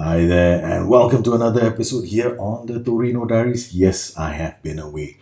Hi there, and welcome to another episode here on the Torino Diaries. Yes, I have been away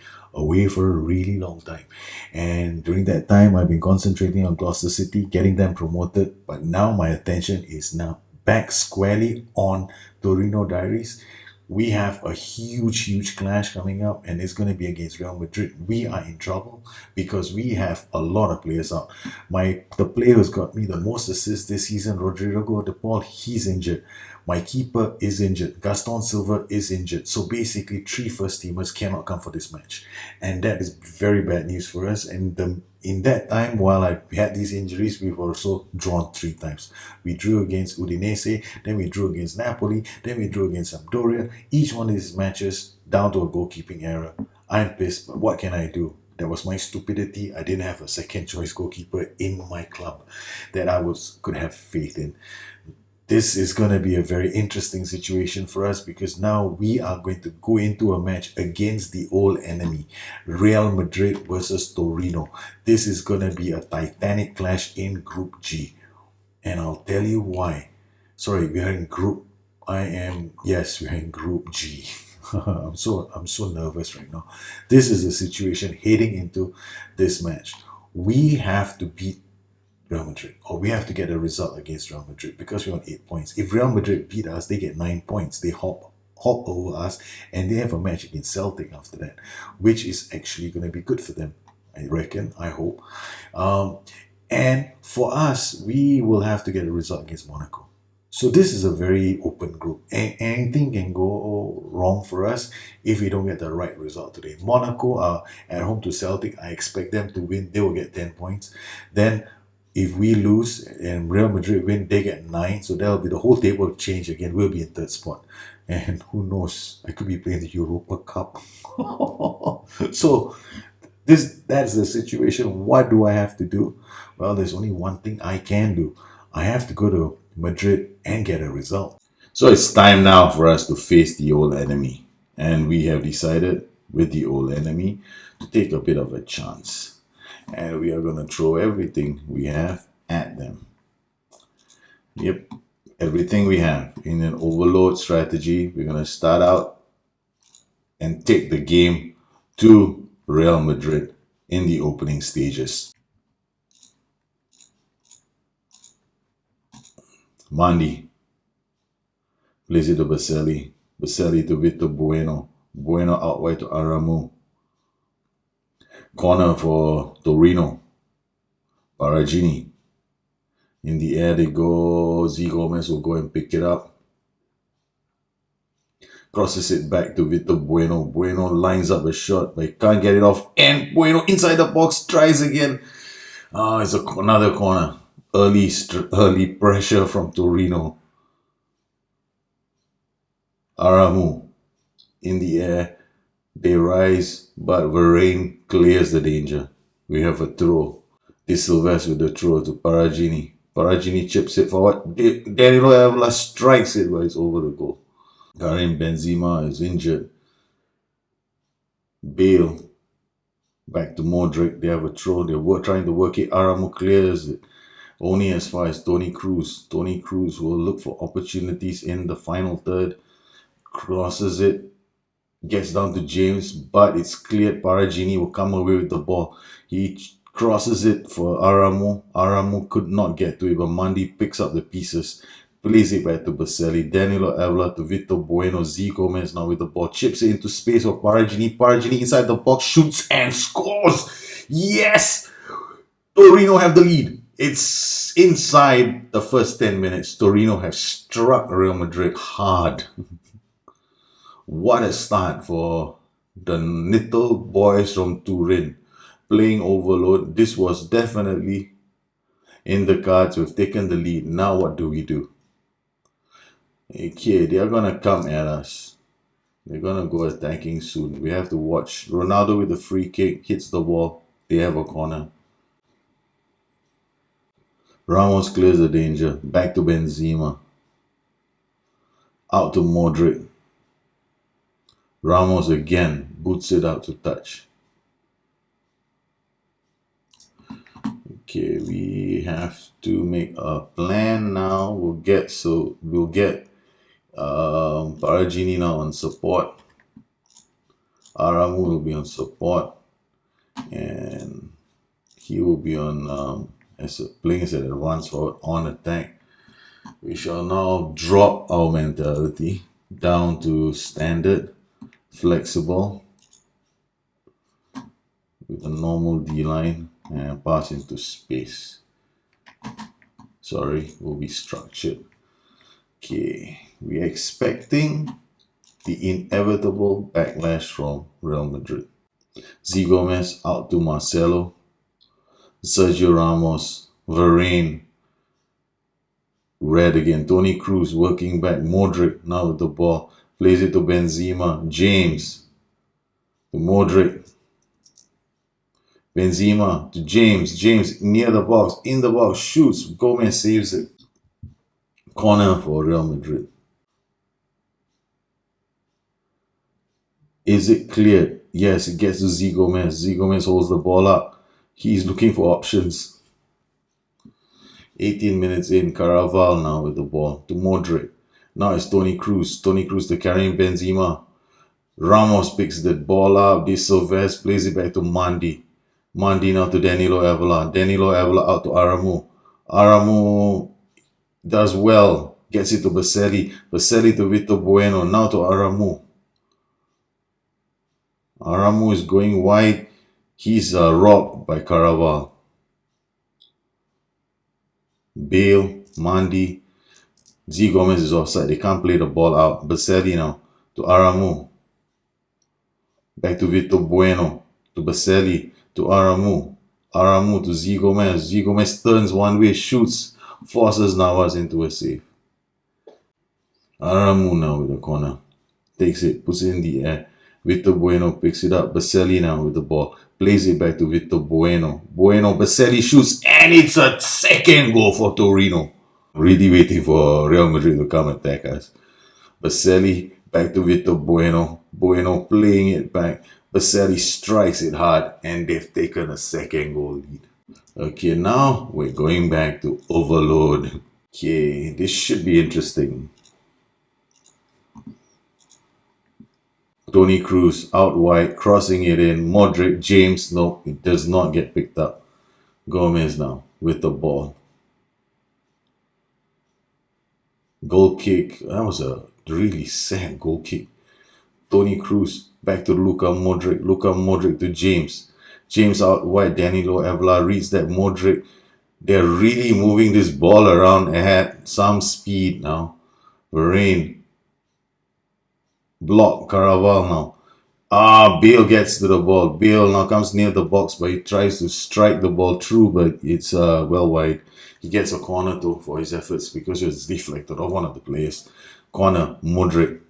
for a really long time. And during that time, I've been concentrating on Gloucester City, getting them promoted. But now my attention is now back squarely on Torino Diaries. We have a huge clash coming up, and it's going to be against Real Madrid. We are in trouble because we have a lot of players out. The player who's got me the most assists this season, Rodrigo De Paul, he's injured. My keeper is injured. Gaston Silva is injured. So basically, three first teamers cannot come for this match, and that is very bad news for us. And in that time, while I had these injuries, we've also drawn three times. We drew against Udinese, then we drew against Napoli, then we drew against Sampdoria. Each one of these matches down to a goalkeeping error. I'm pissed, but what can I do? That was my stupidity. I didn't have a second choice goalkeeper in my club that could have faith in. This is going to be a very interesting situation for us because now we are going to go into a match against the old enemy, Real Madrid versus Torino. This is going to be a titanic clash in Group G. And I'll tell you why. Sorry, we are in Group. Yes, we are in Group G. I'm so nervous right now. This is the situation heading into this match. We have to beat Real Madrid, or we have to get a result against Real Madrid because we're on 8 points. If Real Madrid beat us, they get 9 points. They hop over us, and they have a match against Celtic after that, which is actually going to be good for them. I reckon. I hope. And for us, we will have to get a result against Monaco. So this is a very open group, and anything can go wrong for us if we don't get the right result today. Monaco are at home to Celtic. I expect them to win. They will get 10 points. Then if we lose and Real Madrid win, they get 9. So that'll be the whole table change again. We'll be in third spot. And who knows? I could be playing the Europa Cup. So that's the situation. What do I have to do? Well, there's only one thing I can do. I have to go to Madrid and get a result. So it's time now for us to face the old enemy. And we have decided with the old enemy to take a bit of a chance. And we are going to throw everything we have at them. Yep, everything we have in an overload strategy. We're going to start out and take the game to Real Madrid in the opening stages. Mandi plays it to Baselli. Baselli to Vitor Bueno. Bueno out wide to Aramu. Corner for Torino. Paragini. In the air they go. Z Gomez will go and pick it up. Crosses it back to Vitor Bueno. Bueno lines up a shot, but he can't get it off. And Bueno inside the box tries again. It's another corner. Early pressure from Torino. Aramu in the air. They rise, but Varane clears the danger. We have a throw. De Silves with the throw to Paragini. Paragini chips it forward. Danilo Avila strikes it, but it's over the goal. Karim Benzema is injured. Bale back to Modric. They have a throw. They're trying to work it. Aramu clears it. Only as far as Toni Kroos. Toni Kroos will look for opportunities in the final third. Crosses it. Gets down to James, but it's cleared. Paragini will come away with the ball. He crosses it for Aramu. Aramu could not get to it, but Mandi picks up the pieces. Plays it back to Baselli. Danilo Avila to Vitor Bueno. Z Gomez now with the ball. Chips it into space for Paragini. Paragini inside the box. Shoots and scores. Yes! Torino have the lead. It's inside the first 10 minutes. Torino have struck Real Madrid hard. What a start for the little boys from Turin playing overload. This was definitely in the cards. We've taken the lead. Now what do we do? Okay, they are going to come at us. They're going to go attacking soon. We have to watch. Ronaldo with the free kick hits the wall. They have a corner. Ramos clears the danger. Back to Benzema. Out to Modric. Ramos again boots it out to touch. Okay, we have to make a plan now. We'll get Paragini now on support. Aramu will be on support, and he will be on playing as an advance forward on attack. We shall now drop our mentality down to standard, flexible, with a normal D line and pass into space. Sorry, will be structured. Okay, we're expecting the inevitable backlash from Real Madrid. Z Gomez out to Marcelo, Sergio Ramos, Varane, red again. Toni Kroos working back. Modric now with the ball. Plays it to Benzema. James to Modric. Benzema to James. James near the box. In the box. Shoots. Gomez saves it. Corner for Real Madrid. Is it cleared? Yes, it gets to Z Gomez. Z Gomez holds the ball up. He's looking for options. 18 minutes in, Caraval now with the ball to Modric. Now it's Toni Kroos. Toni Kroos to carrying Benzema. Ramos picks the ball up. De Silves plays it back to Mandi. Mandi now to Danilo Avila. Danilo Avila out to Aramu. Aramu does well. Gets it to Baselli. Baselli to Vito Bueno. Now to Aramu. Aramu is going wide. He's robbed by Caraval. Bale, Mandi, Z Gomez is offside. They can't play the ball out. Baselli now to Aramu. Back to Vito Bueno. To Baselli. To Aramu. Aramu to Z Gomez. Z Gomez turns one way, shoots, forces Navas into a save. Aramu now with the corner. Takes it, puts it in the air. Vito Bueno picks it up. Baselli now with the ball. Plays it back to Vito Bueno. Bueno, Baselli shoots, and it's a second goal for Torino. Really waiting for Real Madrid to come attack us. Baselli back to Vito Bueno. Bueno playing it back. Baselli strikes it hard, and they've taken a second goal lead. Okay, now we're going back to overload. Okay, this should be interesting. Toni Kroos out wide, crossing it in. Modric, James, no, it does not get picked up. Gomez now with the ball. Goal kick. That was a really sad goal kick. Toni Kroos back to Luka Modric. Luka Modric to James. James out wide. Danilo Avila reads that Modric. They're really moving this ball around at some speed now. Varane. Block. Caraval now. Bale gets to the ball. Bale now comes near the box, but he tries to strike the ball through, but it's well wide. He gets a corner though for his efforts because it was deflected off one of the players. Corner. Modric.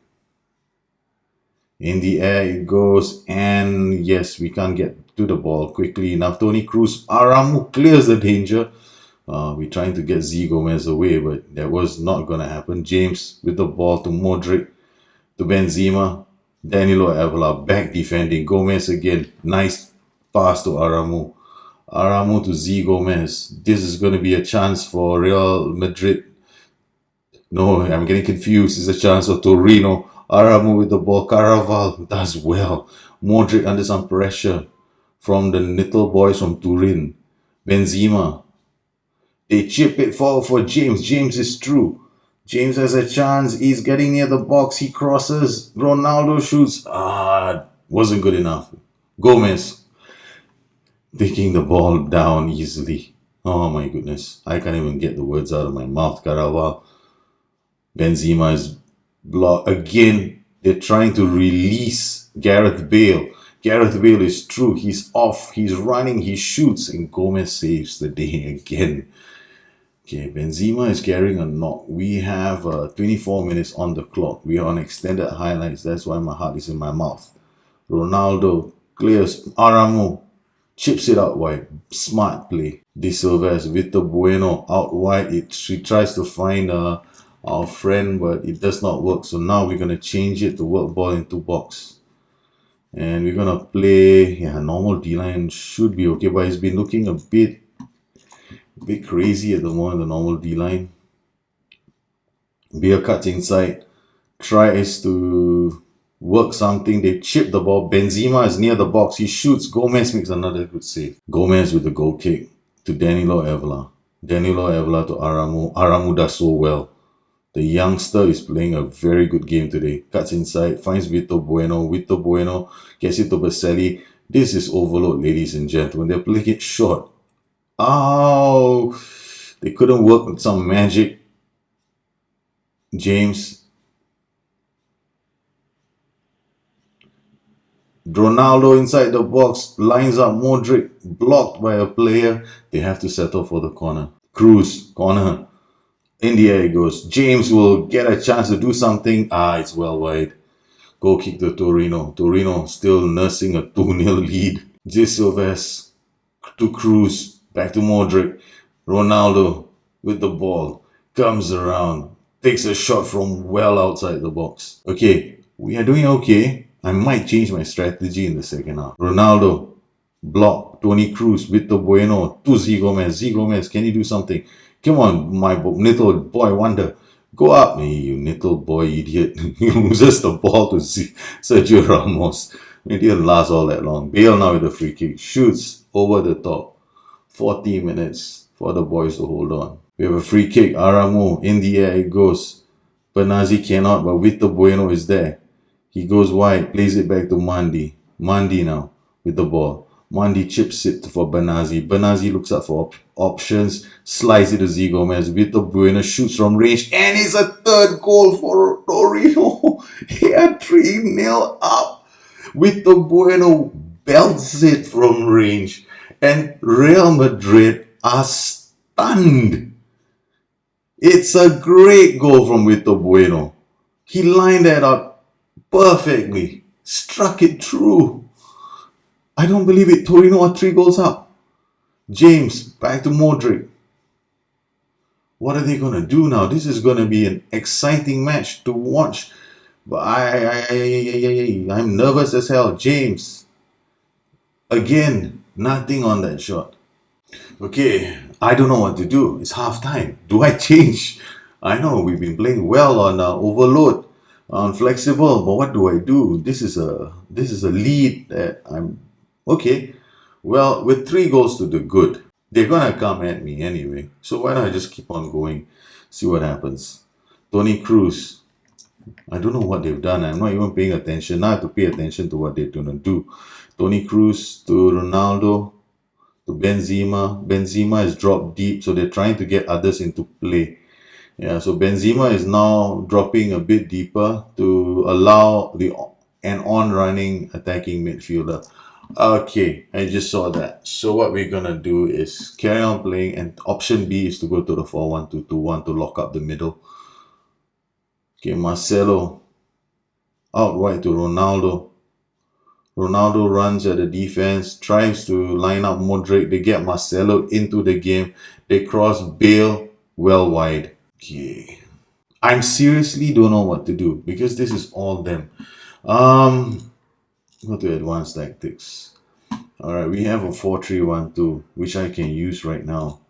In the air it goes, and yes, we can't get to the ball quickly enough. Toni Kroos. Aramu clears the danger. We're trying to get Z Gomez away, but that was not going to happen. James with the ball to Modric. To Benzema, Danilo Avila back defending. Gomez again, nice pass to Aramu. Aramu to Z Gomez. This is going to be a chance for Real Madrid. No, I'm getting confused. It's a chance for Torino. Aramu with the ball. Caraval does well. Modric under some pressure from the little boys from Turin. Benzema. They chip it forward for James. James is through. James has a chance. He's getting near the box. He crosses. Ronaldo shoots. Wasn't good enough. Gomez taking the ball down easily. Oh my goodness. I can't even get the words out of my mouth. Caraval. Benzema is blocked. Again, they're trying to release Gareth Bale. Gareth Bale is through. He's off. He's running. He shoots. And Gomez saves the day again. Okay, Benzema is carrying a knock. We have 24 minutes on the clock. We are on extended highlights. That's why my heart is in my mouth. Ronaldo clears. Aramu chips it out wide. Smart play. De Silves, Vito Bueno out wide. She tries to find our friend, but it does not work. So now we're going to change it to work ball into box. And we're going to play, normal D-line should be okay, but it's been looking a bit crazy at the moment, the normal D-line. Bale cuts inside. tries to work something. They chip the ball. Benzema is near the box. He shoots. Gomez makes another good save. Gomez with the goal kick to Danilo Evela. Danilo Evela to Aramu. Aramu does so well. The youngster is playing a very good game today. Cuts inside, finds Vito Bueno. Vito Bueno gets it to Baselli. This is overload, ladies and gentlemen. They're playing it short. Oh, they couldn't work with some magic. James. Ronaldo inside the box, lines up Modric, blocked by a player. They have to settle for the corner. Cruz, corner. In the air it goes. James will get a chance to do something. It's well wide. Goal kick to Torino. Torino still nursing a 2-0 lead. J. Silves to Cruz. Back to Modric. Ronaldo with the ball. Comes around. Takes a shot from well outside the box. Okay, we are doing okay. I might change my strategy in the second half. Ronaldo. Block. Toni Kroos with the Bueno to Z Gomez. Z Gomez, can you do something? Come on, my little boy wonder. Go up, hey, you little boy idiot. He loses the ball to Sergio Ramos. It didn't last all that long. Bale now with the free kick. Shoots over the top. 40 minutes for the boys to hold on. We have a free kick. Aramu. In the air it goes. Bernazzi cannot, but Vito Bueno is there. He goes wide. Plays it back to Mandi. Mandi now with the ball. Mandi chips it for Bernazzi. Bernazzi looks up for options, slides it to Z Gomez. Vito Bueno shoots from range, and it's a third goal for Torino. They are 3-0 up. Vito Bueno belts it from range, and Real Madrid are stunned. It's a great goal from Vito Bueno. He lined that up perfectly, struck it through. I don't believe it. Torino are 3 goals up. James, back to Modric. What are they going to do now? This is going to be an exciting match to watch. But I'm nervous as hell. James. Again, nothing on that shot. Okay, I don't know what to do. It's half time. Do I change? I know we've been playing well on overload, on flexible, but what do I do? This is a lead that I'm okay. Well, with 3 goals to the good, they're gonna come at me anyway. So why don't I just keep on going, see what happens. Toni Kroos. I don't know what they've done. I'm not even paying attention. Now I have to pay attention to what they're gonna do. Toni Kroos to Ronaldo to Benzema. Benzema is dropped deep, so they're trying to get others into play. Yeah, so Benzema is now dropping a bit deeper to allow an on-running attacking midfielder. Okay, I just saw that. So what we're gonna do is carry on playing, and option B is to go to the 4-1-2-2-1 to lock up the middle. Okay, Marcelo out wide to Ronaldo. Ronaldo runs at the defense, tries to line up Modric. They get Marcelo into the game. They cross Bale well wide. Okay. I seriously don't know what to do because this is all them. Go to advanced tactics. Alright, we have a 4-3-1-2, which I can use right now.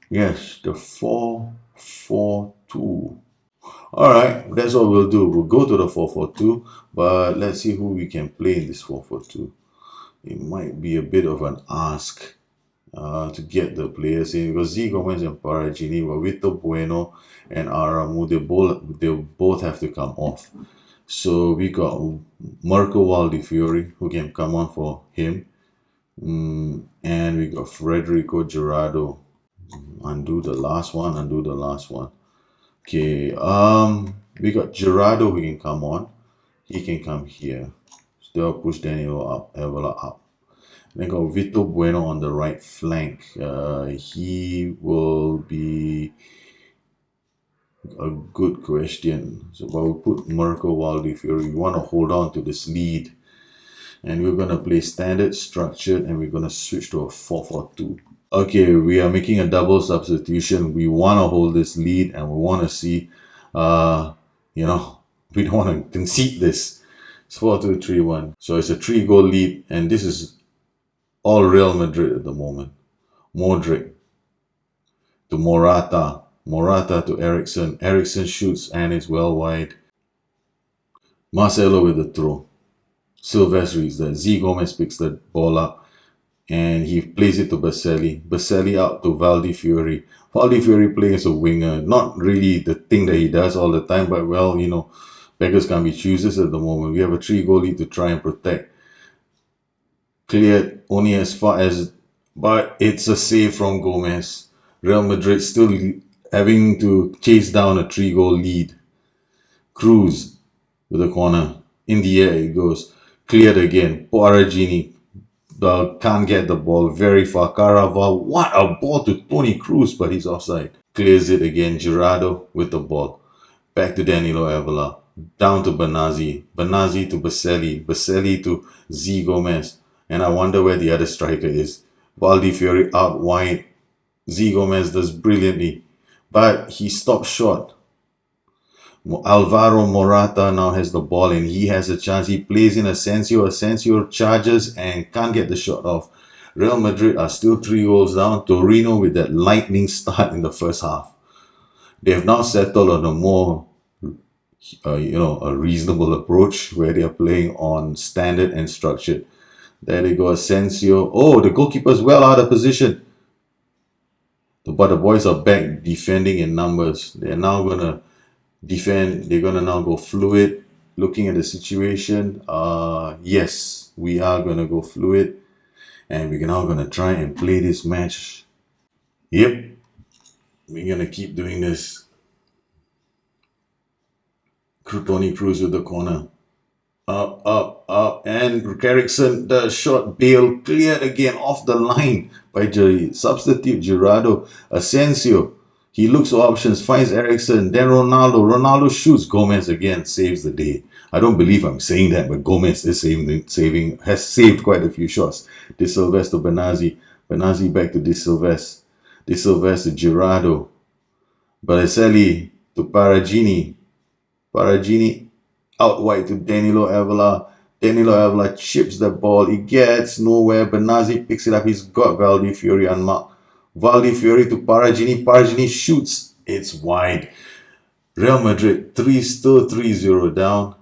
Yes, the 4-4-2. Alright, that's what we'll do. We'll go to the 4-4-2, but let's see who we can play in this 4-4-2. It might be a bit of an ask to get the players in, because Z Gomez and Paragini were Vito Bueno and Aramu. They both have to come off. So we got Marco Valdifiori who can come on for him, and we got Federico Gerardo. Undo the last one. Okay, we got Gerardo who can come on. He can come here. Still push Daniel up, Evela up. Then got Vito Bueno on the right flank. He will be a good question. So, but we'll put Marco Valdifiori. We want to hold on to this lead, and we're gonna play standard, structured, and we're gonna switch to a 4-4-2. Okay, we are making a double substitution. We want to hold this lead, and we want to see, we don't want to concede this. It's 4-2-3-1. So it's a 3-goal lead, and this is all Real Madrid at the moment. Modric to Morata. Morata to Ericsson. Ericsson shoots and it's well wide. Marcelo with the throw. Silvestre reads that. Z Gomez picks the ball up and he plays it to Baselli. Baselli out to Valdi Fiori. Valdi Fiori playing as a winger. Not really the thing that he does all the time, but well, beggars can't be choosers at the moment. We have a 3-goal lead to try and protect. Cleared only as far as, but it's a save from Gomez. Real Madrid still having to chase down a 3-goal lead. Cruz with a corner. In the air it goes. Cleared again. Poragini can't get the ball very far. Caraval, what a ball to Toni Cruz, but he's offside. Clears it again. Gerardo with the ball. Back to Danilo Avila. Down to Benazzi. Benazzi to Baselli. Baselli to Z Gomez. And I wonder where the other striker is. Valdi Fiori out wide. Z Gomez does brilliantly. But he stops short. Alvaro Morata now has the ball and he has a chance. He plays in Asensio. Asensio charges and can't get the shot off. Real Madrid are still 3 goals down. Torino with that lightning start in the first half. They have now settled on a more, a reasonable approach where they are playing on standard and structured. There they go, Asensio. Oh, the goalkeeper's well out of position. But the boys are back defending in numbers. They're now going to defend. They're going to now go fluid. Looking at the situation, yes, we are going to go fluid. And we're now going to try and play this match. Yep, we're going to keep doing this. Toni Cruz with the corner. Up, and Ericsson, the shot, Bale cleared again off the line by substitute Gerardo. Asensio, he looks for options, finds Ericsson, then Ronaldo. Ronaldo shoots, Gomez again saves the day. I don't believe I'm saying that, but Gomez is has saved quite a few shots. De Silvestre to Benazzi. Benazzi back to De Silvestre. De Silvestre to Gerardo. Balotelli to Paragini. Paragini out wide to Danilo Avila. Danilo Avila chips the ball. It gets nowhere. Benazzi picks it up. He's got Valdi Fiori unmarked. Valdi Fiori to Paragini. Paragini shoots. It's wide. Real Madrid still 3-0 down.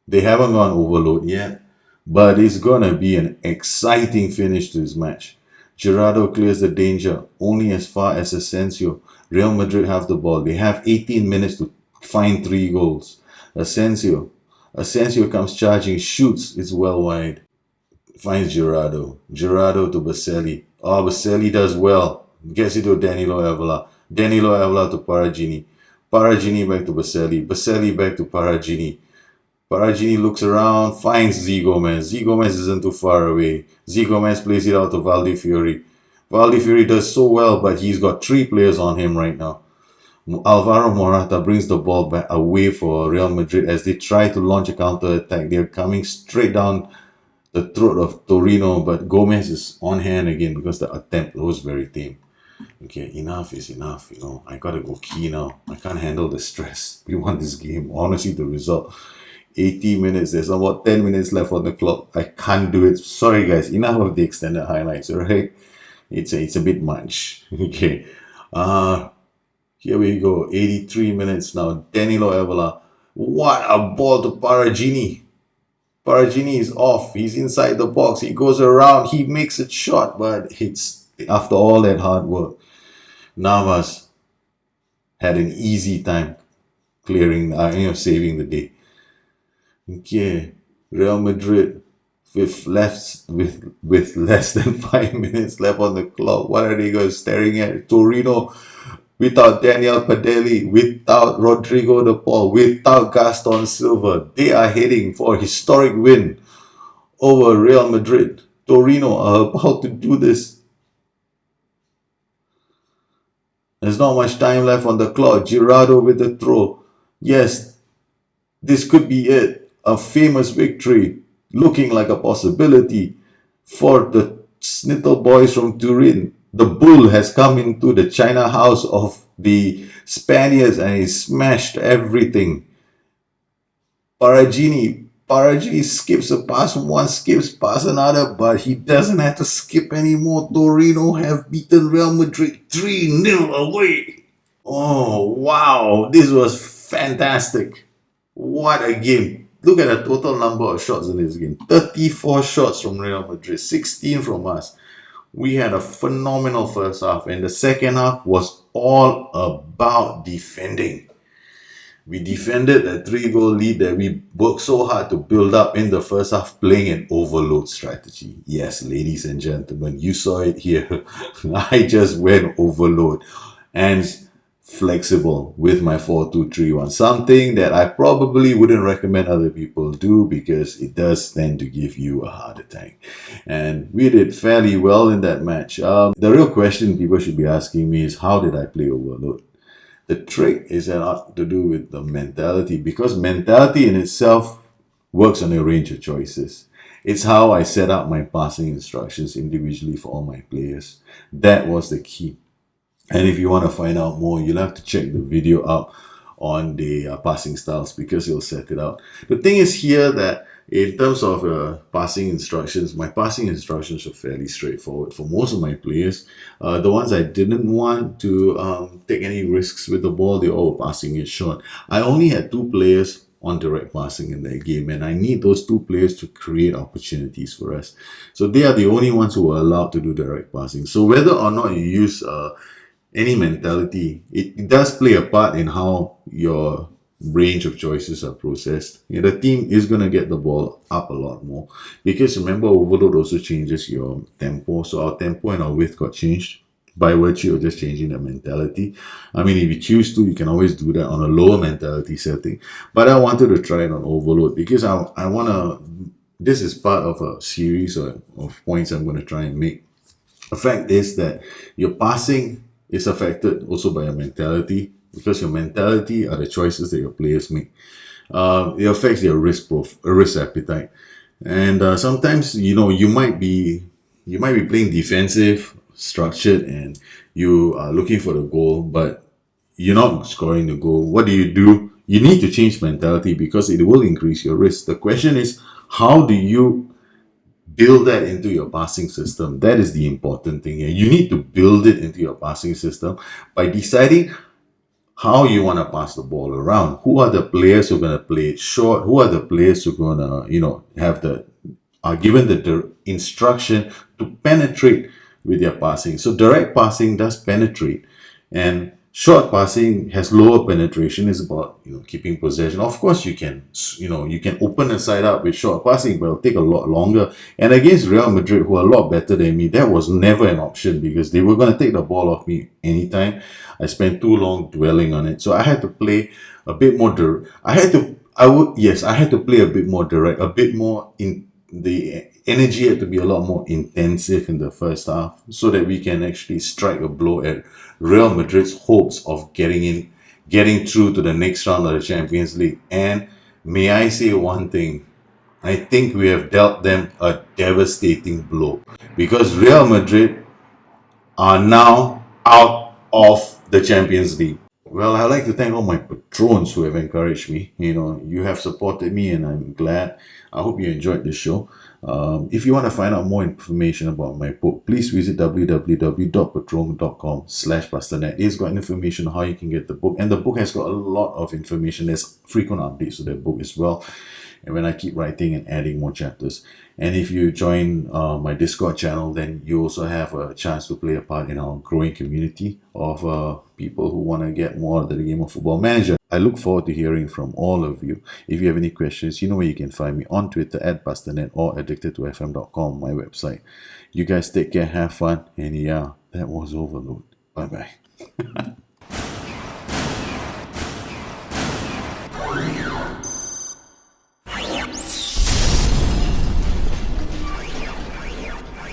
They haven't gone overload yet. But it's going to be an exciting finish to this match. Gerardo clears the danger only as far as Asensio. Real Madrid have the ball. They have 18 minutes to find 3 goals. Asensio comes charging, shoots, it's well wide. Finds Gerardo. Gerardo to Baselli. Oh, Baselli does well. Gets it to Danilo Avila. Danilo Avila to Paragini. Paragini back to Baselli. Baselli back to Paragini. Paragini looks around, finds Z Gomez. Z Gomez isn't too far away. Z Gomez plays it out to Valdi Fiori. Valdi Fiori does so well, but he's got 3 players on him right now. Alvaro Morata brings the ball back away for Real Madrid as they try to launch a counter-attack. They're coming straight down the throat of Torino, but Gomez is on hand again because the attempt was very tame. Okay, enough is enough. I gotta go key now. I can't handle the stress. We want this game. Honestly, the result. 80 minutes. There's about 10 minutes left on the clock. I can't do it. Sorry, guys. Enough of the extended highlights, alright? It's a bit much. Okay. Here we go, 83 minutes now. Danilo Avila. What a ball to Paragini. Paragini is off. He's inside the box. He goes around. He makes a shot, but it's after all that hard work. Navas had an easy time clearing, saving the day. Okay, Real Madrid with less than 5 minutes left on the clock. What are they going staring at? Torino. Without Daniel Padelli, without Rodrigo de Paul, without Gaston Silva, they are heading for a historic win over Real Madrid. Torino are about to do this. There's not much time left on the clock. Gerardo with the throw. Yes, this could be it. A famous victory, looking like a possibility for the Snittle boys from Turin. The bull has come into the China house of the Spaniards and he smashed everything. Paragini skips a pass, one skips past another, but he doesn't have to skip anymore. Torino have beaten Real Madrid 3-0 away. Oh, wow. This was fantastic. What a game. Look at the total number of shots in this game. 34 shots from Real Madrid, 16 from us. We had a phenomenal first half, and the second half was all about defending. We defended a 3 goal lead that we worked so hard to build up in the first half, playing an overload strategy. Yes, ladies and gentlemen, you saw it here. I just went overload and flexible with my 4-2-3-1. Something that I probably wouldn't recommend other people do because it does tend to give you a heart attack. And we did fairly well in that match. The real question people should be asking me is, how did I play overload? The trick is a lot to do with the mentality, because mentality in itself works on a range of choices. It's how I set up my passing instructions individually for all my players. That was the key. And if you want to find out more, you'll have to check the video out on the passing styles, because it'll set it out. The thing is here that in terms of passing instructions, my passing instructions are fairly straightforward for most of my players. The ones I didn't want to take any risks with the ball, they all were passing it short. I only had 2 players on direct passing in that game, and I need those 2 players to create opportunities for us. So they are the only ones who are allowed to do direct passing. So whether or not you use any mentality, it does play a part in how your range of choices are processed. The team is going to get the ball up a lot more, because remember, overload also changes your tempo. So our tempo and our width got changed by virtue of just changing the mentality. I mean, if you choose to, you can always do that on a lower mentality setting. But I wanted to try it on overload because I want to, this is part of a series of points I'm going to try and make. The fact is that your passing is affected also by your mentality, because your mentality are the choices that your players make. It affects their risk appetite, and sometimes you might be playing defensive, structured, and you are looking for the goal, but you're not scoring the goal. What do? You need to change mentality, because it will increase your risk. The question is, how do you build that into your passing system? That is the important thing here. You need to build it into your passing system by deciding how you want to pass the ball around. Who are the players who are going to play it short? Who are the players who are going to, are given the instruction to penetrate with their passing? So direct passing does penetrate, and short passing has lower penetration. It's about keeping possession. Of course, you can open the side up with short passing, but it'll take a lot longer. And against Real Madrid, who are a lot better than me, that was never an option, because they were going to take the ball off me anytime. I spent too long dwelling on it, so I had to play a bit more. I had to play a bit more direct, a bit more in the energy had to be a lot more intensive in the first half, so that we can actually strike a blow at Real Madrid's hopes of getting through to the next round of the Champions League. And may I say one thing? I think we have dealt them a devastating blow, because Real Madrid are now out of the Champions League. Well, I'd like to thank all my patrons who have encouraged me. You have supported me, and I'm glad. I hope you enjoyed the show. If you want to find out more information about my book, please visit www.patron.com/pastanet. It's got information on how you can get the book, and the book has got a lot of information. There's frequent updates to the book as well, and when I keep writing and adding more chapters. And if you join my Discord channel, then you also have a chance to play a part in our growing community of people who want to get more out of the game of Football Manager. I look forward to hearing from all of you. If you have any questions, you know where you can find me on Twitter @pastanet or addicted2fm.com, my website. You guys take care, have fun, and yeah, that was Overload. Bye bye.